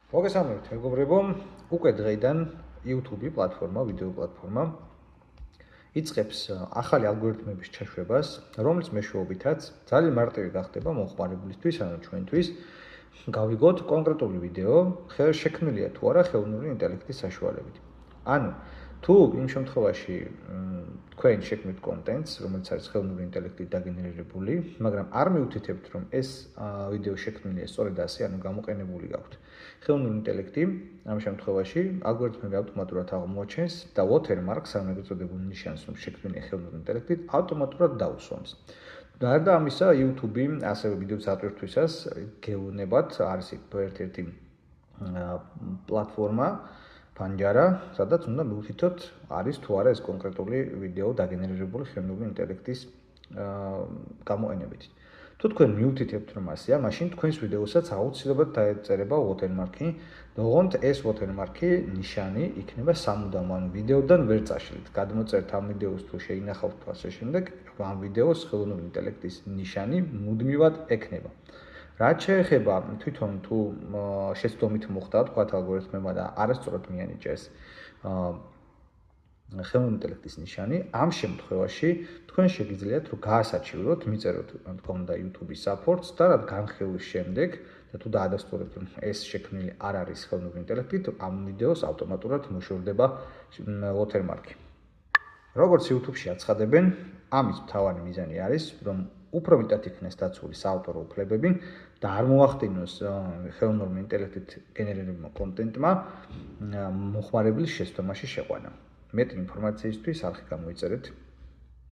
მოგესალმებით, მეგობრებო. უკვე დღეიდან YouTube პლატფორმა, ვიდეო პლატფორმა იწყებს ახალი ალგორითმების ჩაშვებას, რომელიც მეშვეობითაც ძალიან მარტივი გახდება მომხმარებლისთვის, ანუ ჩვენთვის. გავიგოთ კონკრეტული ვიდეო, შექმნილია თუ არა ხელოვნური ინტელექტის საშუალებით. ანუ თუ იმ შემთხვევაში თქვენ შექმნით კონტენტს, რომელიც არის ხელოვნური ინტელექტით დაგენერირებული, მაგრამ არ მიუთითებთ, რომ ეს ვიდეო შექმნილია სწორედ ასე, ანუ გამოყენებული გაქვთ ხელოვნური ინტელექტი, ამ შემთხვევაში ალგორითმები ავტომატურად აღმოაჩენს და watermark-ს, ანუ ეგრეთ ნიშანს, რომ შექმნილია ხელოვნური ინტელექტით, ავტომატურად დაუსვამს. გარდა ამისა, YouTube ასევე ვიდეოს ავტორთვისას გეუბნებათ, არის ერთ-ერთი პლატფორმა Panjara, სადაც უნდა მიუთითოთ, არის თუ არა ეს კონკრეტული ვიდეო დაგენერირებული ხელოვნური ინტელექტის გამოყენებით. თუ თქვენ მიუთითებთ, რომ ასეა, მაშინ თქვენს ვიდეოსაც აუცილებლად დაეწერება watermark-ი, ოღონდ ეს watermark-ი ნიშანი იქნება სამუდამო, ანუ ვიდეოდან ვერ წაშლით. გადმოწერთ ამ ვიდეოს თუ შეინახავთ თუ ასე შემდეგ, ამ ვიდეოს ხელოვნური ინტელექტის ნიშანი მუდმივად ექნება. რაც შეეხება თვითონ თუ შეცდომით მოხდა თქვათ ალგორითმებმა და არასწორად მიანიჭეს ხელოვნური ინტელექტის ნიშანი, ამ შემთხვევაში თქვენ შეგიძლიათ რომ გაასაჩივროთ, მიწეროთ თქო უნდა YouTube-ის support-ს და განხილვის შემდეგ და თუ დაადასტურებთ რომ ეს შექმნილი არ არის ხელოვნური ინტელექტით, ამ ვიდეოს ავტომატურად მოშორდება watermark-ი. როგორც YouTube-ში აცხადებენ, ამის მთავარი მიზანი არის, რომ უფრო მეტად იქნეს დაცული საავტორო უფლებები და არ მოახდინოს ხელოვნური ინტელექტით გენერირებულმა კონტენტმა მომხმარებლის შეცდომაში შეყვანა. მეტი ინფორმაციისთვის არხი გამოიწერეთ.